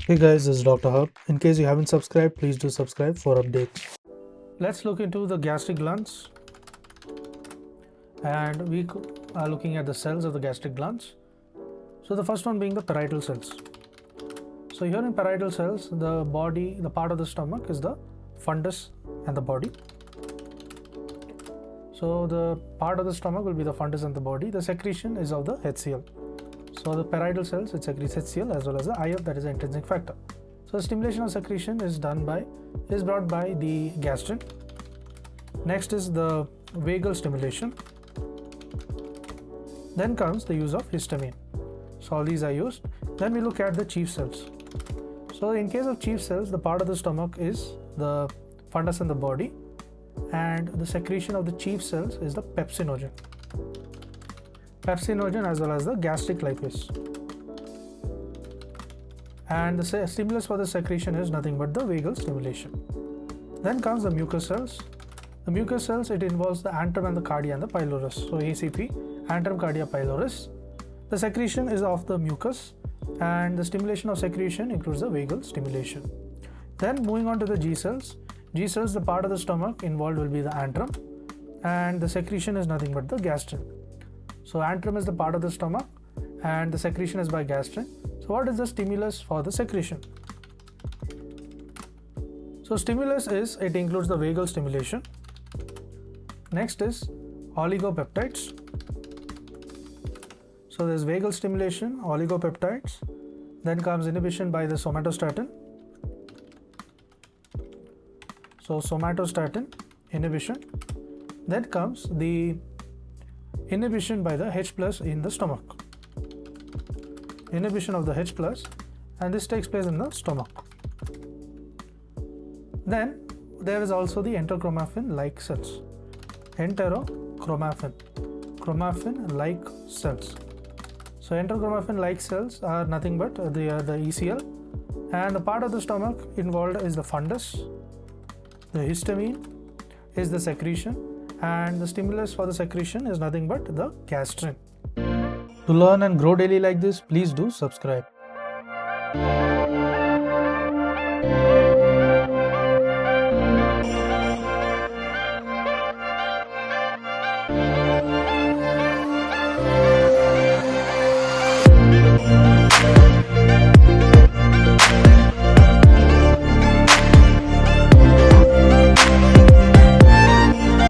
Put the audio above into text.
Hey guys, this is Dr. Hub. In case you haven't subscribed, please do subscribe for updates. Let's look into the gastric glands, and we are looking at the cells of the gastric glands. So the first one being the parietal cells. So here in parietal cells, the part of the stomach is the fundus and the body. So the part of the stomach will be the fundus and the body. The secretion is of the HCl. So the parietal cells, it secretes HCl as well as the IF, that is the intrinsic factor. So the stimulation of secretion is brought by the gastrin. Next is the vagal stimulation. Then comes the use of histamine. So all these are used. Then we look at the chief cells. So in case of chief cells, the part of the stomach is the fundus and the body, and the secretion of the chief cells is the pepsinogen as well as the gastric lipase. And the stimulus for the secretion is nothing but the vagal stimulation. Then comes the mucous cells. The mucous cells, it involves the antrum and the cardia and the pylorus. So ACP, antrum, cardia, pylorus. The secretion is of the mucus, and the stimulation of secretion includes the vagal stimulation. Then moving on to the G cells. G cells, the part of the stomach involved will be the antrum, and the secretion is nothing but the gastrin. So antrum is the part of the stomach and the secretion is by gastrin. So what is the stimulus for the secretion? So stimulus it includes the vagal stimulation. Next is oligopeptides. So there's vagal stimulation, oligopeptides. Then comes inhibition by the somatostatin. So somatostatin inhibition. Then comes the inhibition by the H+ in the stomach. Inhibition of the H+, and this takes place in the stomach. Then there is also the enterochromaffin-like cells. Chromaffin-like cells. So enterochromaffin-like cells are nothing but they are the ECL, and the part of the stomach involved is the fundus. The histamine is the secretion, and the stimulus for the secretion is nothing but the gastrin. To learn and grow daily like this, please do subscribe.